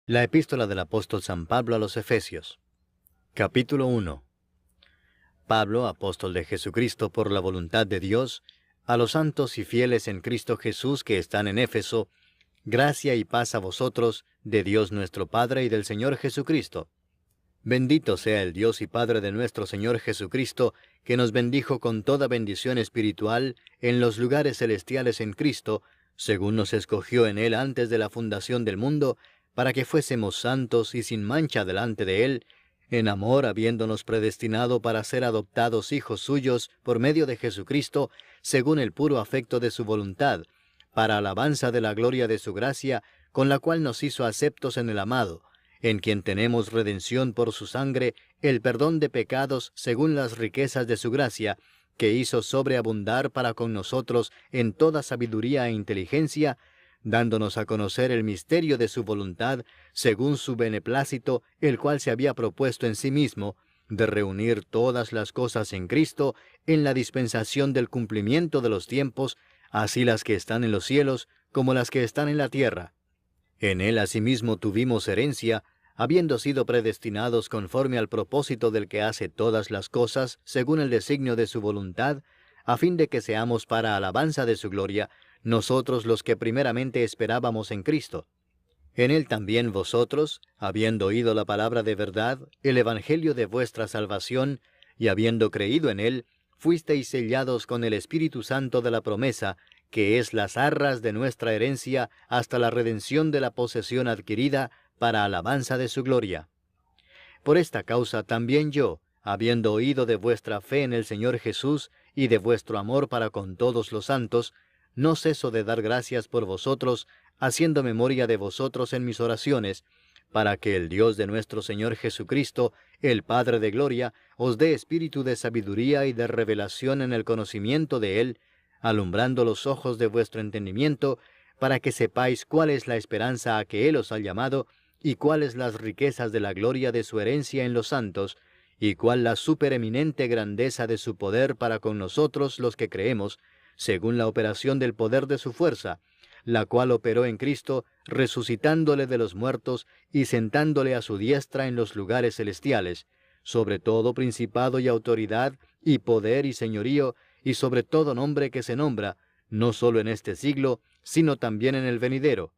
La epístola del apóstol San Pablo a los Efesios. Capítulo 1. Pablo, apóstol de Jesucristo por la voluntad de Dios, a los santos y fieles en Cristo Jesús que están en Éfeso, gracia y paz a vosotros, de Dios nuestro Padre y del Señor Jesucristo. Bendito sea el Dios y Padre de nuestro Señor Jesucristo, que nos bendijo con toda bendición espiritual en los lugares celestiales en Cristo, según nos escogió en Él antes de la fundación del mundo, para que fuésemos santos y sin mancha delante de Él, en amor habiéndonos predestinado para ser adoptados hijos suyos por medio de Jesucristo, según el puro afecto de su voluntad, para alabanza de la gloria de su gracia, con la cual nos hizo aceptos en el amado, en quien tenemos redención por su sangre, el perdón de pecados según las riquezas de su gracia, que hizo sobreabundar para con nosotros en toda sabiduría e inteligencia, dándonos a conocer el misterio de su voluntad, según su beneplácito, el cual se había propuesto en sí mismo, de reunir todas las cosas en Cristo, en la dispensación del cumplimiento de los tiempos, así las que están en los cielos, como las que están en la tierra. En Él asimismo tuvimos herencia, habiendo sido predestinados conforme al propósito del que hace todas las cosas, según el designio de su voluntad, a fin de que seamos para alabanza de su gloria, nosotros los que primeramente esperábamos en Cristo. En Él también vosotros, habiendo oído la palabra de verdad, el evangelio de vuestra salvación, y habiendo creído en Él, fuisteis sellados con el Espíritu Santo de la promesa, que es las arras de nuestra herencia hasta la redención de la posesión adquirida para alabanza de su gloria. Por esta causa también yo, habiendo oído de vuestra fe en el Señor Jesús y de vuestro amor para con todos los santos, no ceso de dar gracias por vosotros, haciendo memoria de vosotros en mis oraciones, para que el Dios de nuestro Señor Jesucristo, el Padre de gloria, os dé espíritu de sabiduría y de revelación en el conocimiento de Él, alumbrando los ojos de vuestro entendimiento, para que sepáis cuál es la esperanza a que Él os ha llamado, y cuáles las riquezas de la gloria de su herencia en los santos, y cuál la supereminente grandeza de su poder para con nosotros los que creemos, según la operación del poder de su fuerza, la cual operó en Cristo, resucitándole de los muertos y sentándole a su diestra en los lugares celestiales, sobre todo principado y autoridad, y poder y señorío, y sobre todo nombre que se nombra, no solo en este siglo, sino también en el venidero,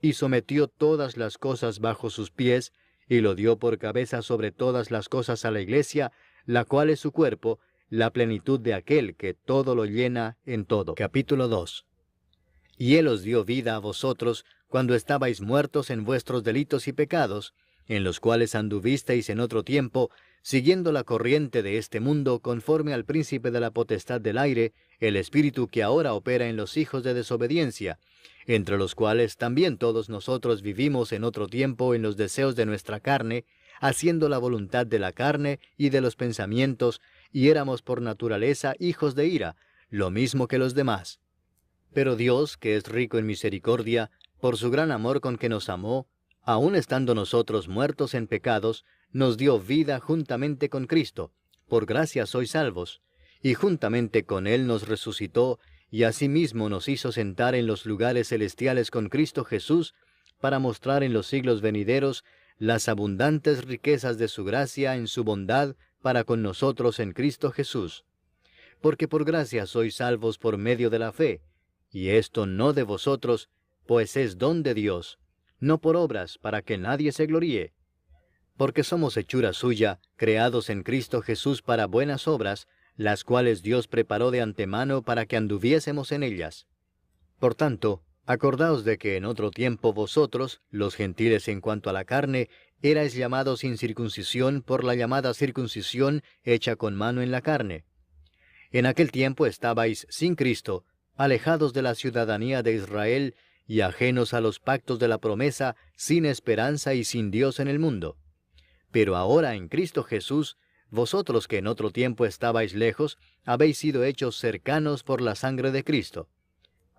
y sometió todas las cosas bajo sus pies, y lo dio por cabeza sobre todas las cosas a la Iglesia, la cual es su cuerpo, la plenitud de aquel que todo lo llena en todo. Capítulo 2. Y Él os dio vida a vosotros, cuando estabais muertos en vuestros delitos y pecados, en los cuales anduvisteis en otro tiempo, siguiendo la corriente de este mundo, conforme al príncipe de la potestad del aire, el espíritu que ahora opera en los hijos de desobediencia, entre los cuales también todos nosotros vivimos en otro tiempo en los deseos de nuestra carne, haciendo la voluntad de la carne y de los pensamientos, y éramos por naturaleza hijos de ira, lo mismo que los demás. Pero Dios, que es rico en misericordia, por su gran amor con que nos amó, aun estando nosotros muertos en pecados, nos dio vida juntamente con Cristo. Por gracia sois salvos. Y juntamente con Él nos resucitó, y asimismo nos hizo sentar en los lugares celestiales con Cristo Jesús, para mostrar en los siglos venideros las abundantes riquezas de su gracia en su bondad para con nosotros en Cristo Jesús. Porque por gracia sois salvos por medio de la fe, y esto no de vosotros, pues es don de Dios, no por obras, para que nadie se gloríe. Porque somos hechura suya, creados en Cristo Jesús para buenas obras, las cuales Dios preparó de antemano para que anduviésemos en ellas. Por tanto, acordaos de que en otro tiempo vosotros, los gentiles en cuanto a la carne, erais llamados sin circuncisión por la llamada circuncisión hecha con mano en la carne. En aquel tiempo estabais sin Cristo, alejados de la ciudadanía de Israel y ajenos a los pactos de la promesa, sin esperanza y sin Dios en el mundo. Pero ahora en Cristo Jesús, vosotros que en otro tiempo estabais lejos, habéis sido hechos cercanos por la sangre de Cristo.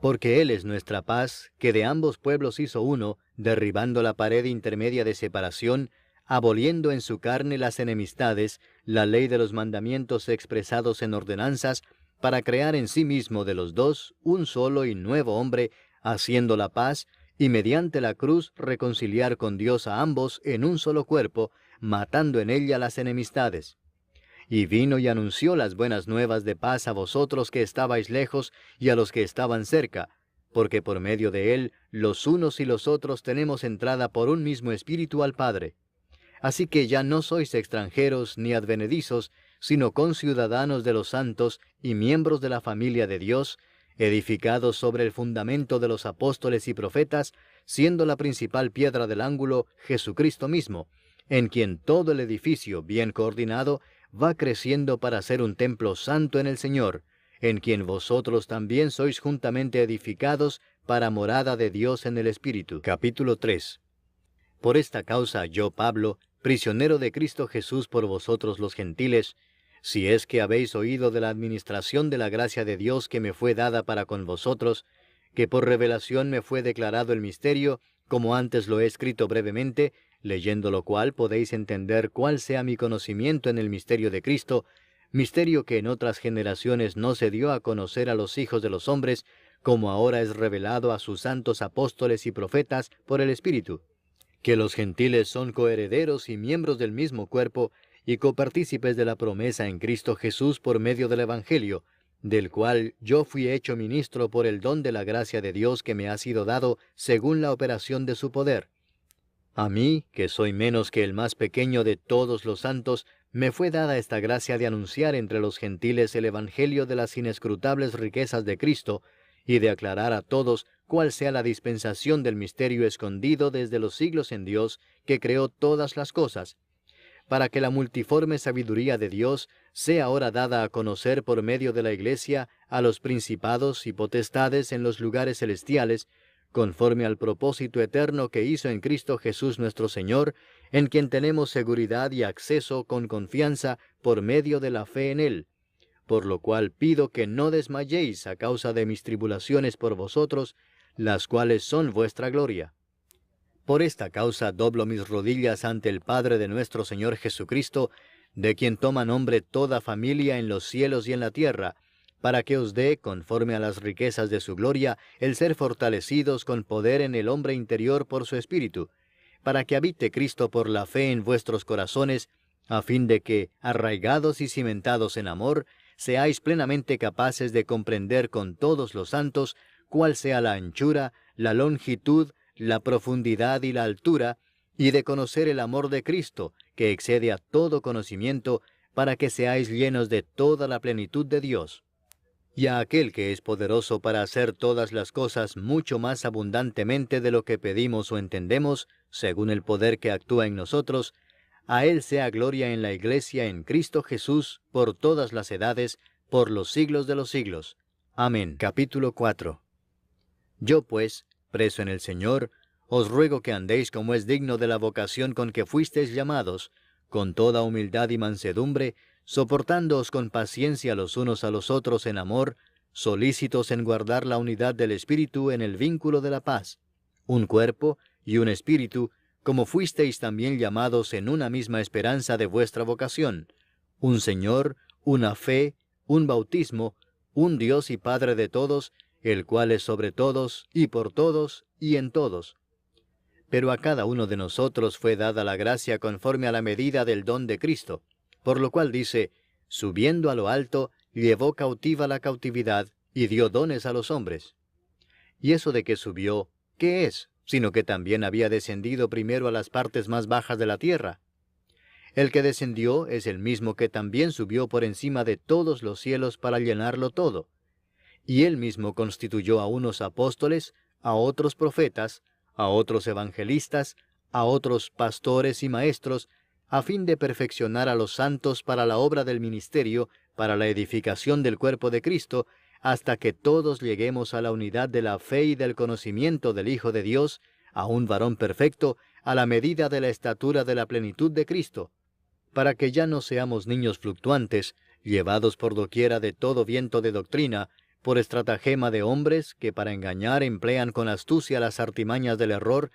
Porque Él es nuestra paz, que de ambos pueblos hizo uno, derribando la pared intermedia de separación, aboliendo en su carne las enemistades, la ley de los mandamientos expresados en ordenanzas, para crear en sí mismo de los dos un solo y nuevo hombre, haciendo la paz, y mediante la cruz reconciliar con Dios a ambos en un solo cuerpo, matando en ella las enemistades. Y vino y anunció las buenas nuevas de paz a vosotros que estabais lejos y a los que estaban cerca, porque por medio de él los unos y los otros tenemos entrada por un mismo espíritu al Padre. Así que ya no sois extranjeros ni advenedizos, sino conciudadanos de los santos y miembros de la familia de Dios, edificados sobre el fundamento de los apóstoles y profetas, siendo la principal piedra del ángulo Jesucristo mismo, en quien todo el edificio bien coordinado va creciendo para ser un templo santo en el Señor, en quien vosotros también sois juntamente edificados para morada de Dios en el Espíritu. Capítulo 3. Por esta causa yo, Pablo, prisionero de Cristo Jesús por vosotros los gentiles, si es que habéis oído de la administración de la gracia de Dios que me fue dada para con vosotros, que por revelación me fue declarado el misterio, como antes lo he escrito brevemente, leyendo lo cual podéis entender cuál sea mi conocimiento en el misterio de Cristo, misterio que en otras generaciones no se dio a conocer a los hijos de los hombres, como ahora es revelado a sus santos apóstoles y profetas por el Espíritu, que los gentiles son coherederos y miembros del mismo cuerpo, y copartícipes de la promesa en Cristo Jesús por medio del Evangelio, del cual yo fui hecho ministro por el don de la gracia de Dios que me ha sido dado según la operación de su poder. A mí, que soy menos que el más pequeño de todos los santos, me fue dada esta gracia de anunciar entre los gentiles el Evangelio de las inescrutables riquezas de Cristo, y de aclarar a todos cuál sea la dispensación del misterio escondido desde los siglos en Dios, que creó todas las cosas, para que la multiforme sabiduría de Dios sea ahora dada a conocer por medio de la Iglesia a los principados y potestades en los lugares celestiales, conforme al propósito eterno que hizo en Cristo Jesús nuestro Señor, en quien tenemos seguridad y acceso con confianza por medio de la fe en Él. Por lo cual pido que no desmayéis a causa de mis tribulaciones por vosotros, las cuales son vuestra gloria. Por esta causa doblo mis rodillas ante el Padre de nuestro Señor Jesucristo, de quien toma nombre toda familia en los cielos y en la tierra, para que os dé, conforme a las riquezas de su gloria, el ser fortalecidos con poder en el hombre interior por su Espíritu, para que habite Cristo por la fe en vuestros corazones, a fin de que, arraigados y cimentados en amor, seáis plenamente capaces de comprender con todos los santos cuál sea la anchura, la longitud, la profundidad y la altura, y de conocer el amor de Cristo, que excede a todo conocimiento, para que seáis llenos de toda la plenitud de Dios. Y a aquel que es poderoso para hacer todas las cosas mucho más abundantemente de lo que pedimos o entendemos, según el poder que actúa en nosotros, a Él sea gloria en la Iglesia en Cristo Jesús, por todas las edades, por los siglos de los siglos. Amén. Capítulo 4. Yo pues, preso en el Señor, os ruego que andéis como es digno de la vocación con que fuisteis llamados, con toda humildad y mansedumbre, soportándoos con paciencia los unos a los otros en amor, solícitos en guardar la unidad del Espíritu en el vínculo de la paz, un cuerpo y un espíritu, como fuisteis también llamados en una misma esperanza de vuestra vocación, un Señor, una fe, un bautismo, un Dios y Padre de todos, el cual es sobre todos, y por todos, y en todos. Pero a cada uno de nosotros fue dada la gracia conforme a la medida del don de Cristo, por lo cual dice, subiendo a lo alto, llevó cautiva la cautividad, y dio dones a los hombres. Y eso de que subió, ¿qué es? Sino que también había descendido primero a las partes más bajas de la tierra. El que descendió es el mismo que también subió por encima de todos los cielos para llenarlo todo. Y él mismo constituyó a unos apóstoles, a otros profetas, a otros evangelistas, a otros pastores y maestros, a fin de perfeccionar a los santos para la obra del ministerio, para la edificación del cuerpo de Cristo, hasta que todos lleguemos a la unidad de la fe y del conocimiento del Hijo de Dios, a un varón perfecto, a la medida de la estatura de la plenitud de Cristo, para que ya no seamos niños fluctuantes, llevados por doquiera de todo viento de doctrina, por estratagema de hombres que para engañar emplean con astucia las artimañas del error,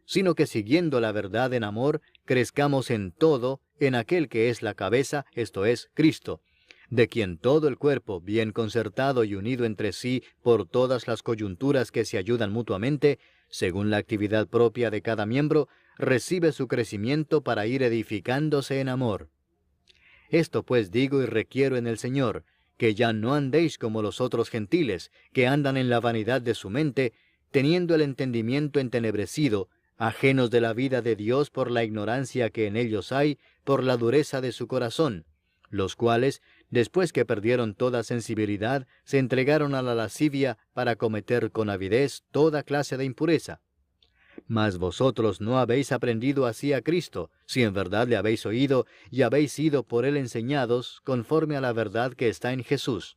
sino que siguiendo la verdad en amor, crezcamos en todo en aquel que es la cabeza, esto es, Cristo, de quien todo el cuerpo, bien concertado y unido entre sí por todas las coyunturas que se ayudan mutuamente, según la actividad propia de cada miembro, recibe su crecimiento para ir edificándose en amor. Esto pues digo y requiero en el Señor, que ya no andéis como los otros gentiles, que andan en la vanidad de su mente, teniendo el entendimiento entenebrecido, ajenos de la vida de Dios por la ignorancia que en ellos hay, por la dureza de su corazón, los cuales, después que perdieron toda sensibilidad, se entregaron a la lascivia para cometer con avidez toda clase de impureza. Mas vosotros no habéis aprendido así a Cristo, si en verdad le habéis oído y habéis sido por él enseñados, conforme a la verdad que está en Jesús.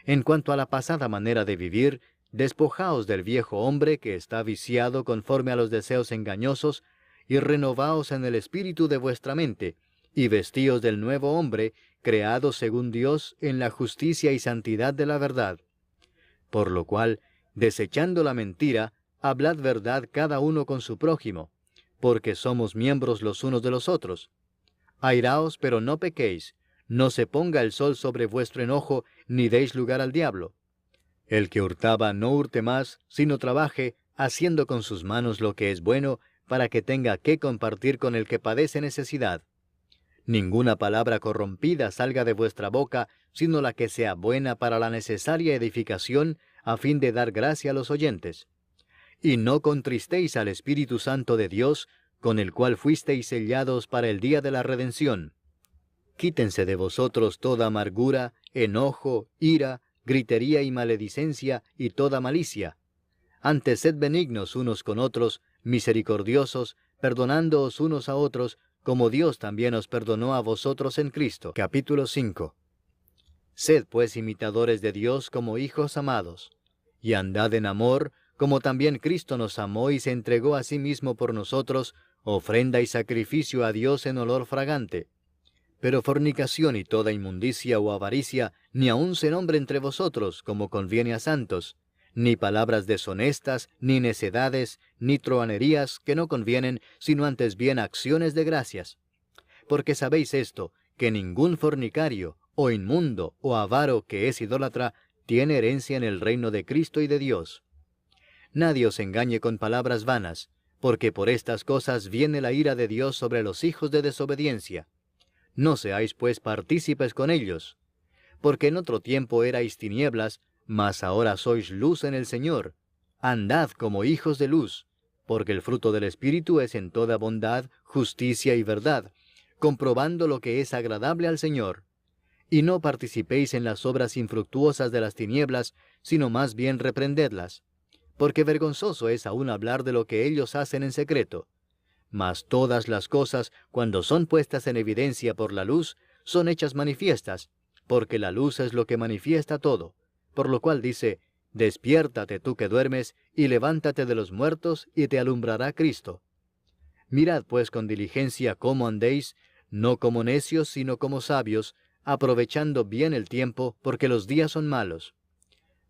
En cuanto a la pasada manera de vivir, despojaos del viejo hombre que está viciado conforme a los deseos engañosos, y renovaos en el espíritu de vuestra mente, y vestíos del nuevo hombre, creado según Dios en la justicia y santidad de la verdad. Por lo cual, desechando la mentira, hablad verdad cada uno con su prójimo, porque somos miembros los unos de los otros. Airaos, pero no pequéis, no se ponga el sol sobre vuestro enojo, ni deis lugar al diablo. El que hurtaba no hurte más, sino trabaje, haciendo con sus manos lo que es bueno, para que tenga que compartir con el que padece necesidad. Ninguna palabra corrompida salga de vuestra boca, sino la que sea buena para la necesaria edificación, a fin de dar gracia a los oyentes. Y no contristéis al Espíritu Santo de Dios, con el cual fuisteis sellados para el día de la redención. Quítense de vosotros toda amargura, enojo, ira, gritería y maledicencia, y toda malicia. Antes sed benignos unos con otros, misericordiosos, perdonándoos unos a otros, como Dios también os perdonó a vosotros en Cristo. Capítulo 5. Sed pues imitadores de Dios como hijos amados, y andad en amor, como también Cristo nos amó y se entregó a sí mismo por nosotros, ofrenda y sacrificio a Dios en olor fragante. Pero fornicación y toda inmundicia o avaricia, ni aun se nombre entre vosotros, como conviene a santos, ni palabras deshonestas, ni necedades, ni truhanerías que no convienen, sino antes bien acciones de gracias. Porque sabéis esto, que ningún fornicario, o inmundo, o avaro que es idólatra, tiene herencia en el reino de Cristo y de Dios. Nadie os engañe con palabras vanas, porque por estas cosas viene la ira de Dios sobre los hijos de desobediencia. No seáis pues partícipes con ellos, porque en otro tiempo erais tinieblas, mas ahora sois luz en el Señor. Andad como hijos de luz, porque el fruto del Espíritu es en toda bondad, justicia y verdad, comprobando lo que es agradable al Señor. Y no participéis en las obras infructuosas de las tinieblas, sino más bien reprendedlas. Porque vergonzoso es aún hablar de lo que ellos hacen en secreto. Mas todas las cosas, cuando son puestas en evidencia por la luz, son hechas manifiestas, porque la luz es lo que manifiesta todo. Por lo cual dice, despiértate tú que duermes, y levántate de los muertos, y te alumbrará Cristo. Mirad pues con diligencia cómo andéis, no como necios, sino como sabios, aprovechando bien el tiempo, porque los días son malos.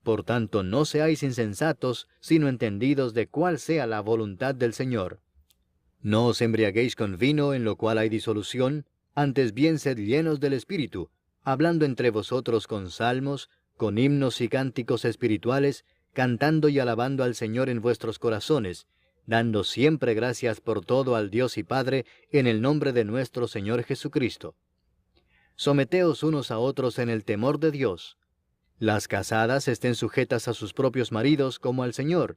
Por tanto, no seáis insensatos, sino entendidos de cuál sea la voluntad del Señor. No os embriaguéis con vino, en lo cual hay disolución, antes bien sed llenos del Espíritu, hablando entre vosotros con salmos, con himnos y cánticos espirituales, cantando y alabando al Señor en vuestros corazones, dando siempre gracias por todo al Dios y Padre, en el nombre de nuestro Señor Jesucristo. Someteos unos a otros en el temor de Dios. Las casadas estén sujetas a sus propios maridos como al Señor,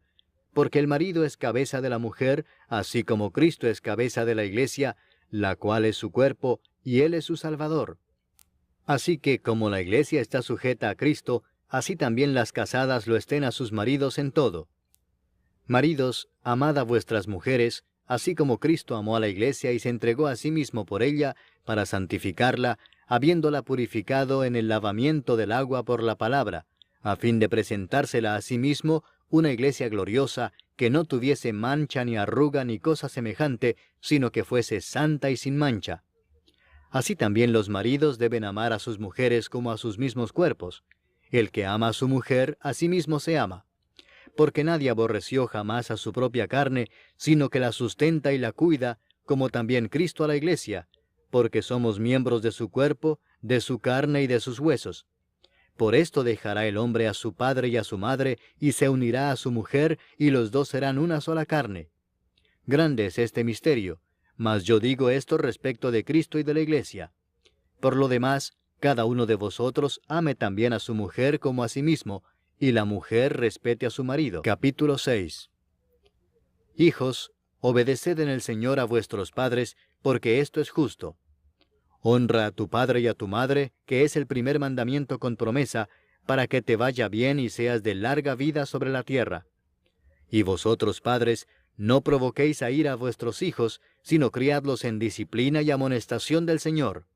porque el marido es cabeza de la mujer, así como Cristo es cabeza de la Iglesia, la cual es su cuerpo, y Él es su Salvador. Así que, como la Iglesia está sujeta a Cristo, así también las casadas lo estén a sus maridos en todo. Maridos, amad a vuestras mujeres, así como Cristo amó a la Iglesia y se entregó a sí mismo por ella, para santificarla, habiéndola purificado en el lavamiento del agua por la palabra, a fin de presentársela a sí mismo una iglesia gloriosa, que no tuviese mancha ni arruga ni cosa semejante, sino que fuese santa y sin mancha. Así también los maridos deben amar a sus mujeres como a sus mismos cuerpos. El que ama a su mujer, a sí mismo se ama. Porque nadie aborreció jamás a su propia carne, sino que la sustenta y la cuida, como también Cristo a la iglesia, porque somos miembros de su cuerpo, de su carne y de sus huesos. Por esto dejará el hombre a su padre y a su madre, y se unirá a su mujer, y los dos serán una sola carne. Grande es este misterio, mas yo digo esto respecto de Cristo y de la Iglesia. Por lo demás, cada uno de vosotros ame también a su mujer como a sí mismo, y la mujer respete a su marido. Capítulo 6. Hijos, obedeced en el Señor a vuestros padres, porque esto es justo. Honra a tu padre y a tu madre, que es el primer mandamiento con promesa, para que te vaya bien y seas de larga vida sobre la tierra. Y vosotros, padres, no provoquéis a ira a vuestros hijos, sino criadlos en disciplina y amonestación del Señor.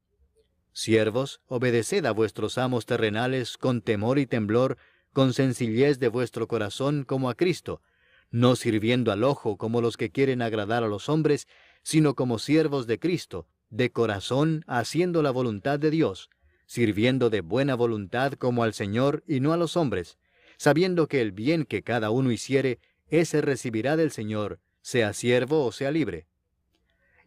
Siervos, obedeced a vuestros amos terrenales con temor y temblor, con sencillez de vuestro corazón como a Cristo, no sirviendo al ojo como los que quieren agradar a los hombres, sino como siervos de Cristo, de corazón haciendo la voluntad de Dios, sirviendo de buena voluntad como al Señor y no a los hombres, sabiendo que el bien que cada uno hiciere, ese recibirá del Señor, sea siervo o sea libre.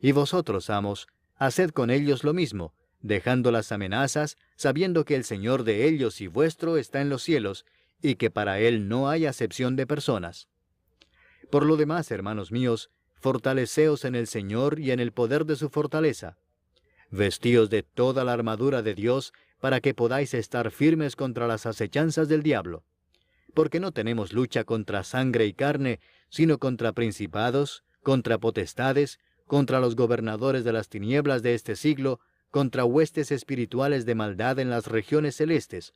Y vosotros, amos, haced con ellos lo mismo, dejando las amenazas, sabiendo que el Señor de ellos y vuestro está en los cielos, y que para Él no hay acepción de personas. Por lo demás, hermanos míos, fortaleceos en el Señor y en el poder de su fortaleza. Vestíos de toda la armadura de Dios, para que podáis estar firmes contra las acechanzas del diablo. Porque no tenemos lucha contra sangre y carne, sino contra principados, contra potestades, contra los gobernadores de las tinieblas de este siglo, contra huestes espirituales de maldad en las regiones celestes.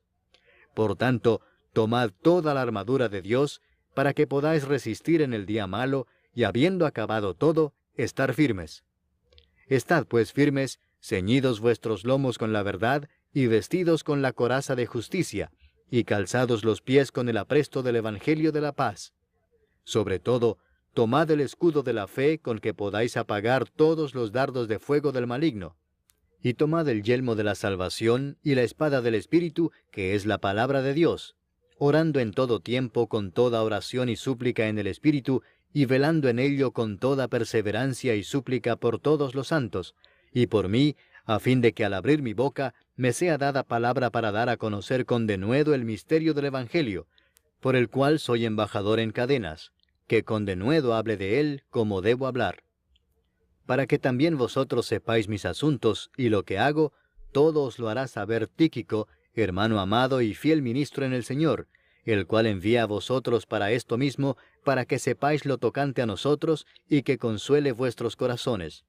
Por tanto, tomad toda la armadura de Dios, para que podáis resistir en el día malo, y habiendo acabado todo, estar firmes. Estad pues firmes, ceñidos vuestros lomos con la verdad, y vestidos con la coraza de justicia, y calzados los pies con el apresto del Evangelio de la paz. Sobre todo, tomad el escudo de la fe con que podáis apagar todos los dardos de fuego del maligno. Y tomad el yelmo de la salvación y la espada del Espíritu, que es la palabra de Dios, orando en todo tiempo con toda oración y súplica en el Espíritu, y velando en ello con toda perseverancia y súplica por todos los santos, y por mí, a fin de que al abrir mi boca me sea dada palabra para dar a conocer con denuedo el misterio del Evangelio, por el cual soy embajador en cadenas, que con denuedo hable de él como debo hablar. Para que también vosotros sepáis mis asuntos y lo que hago, todo os lo hará saber Tíquico, hermano amado y fiel ministro en el Señor, el cual envía a vosotros para esto mismo, para que sepáis lo tocante a nosotros y que consuele vuestros corazones.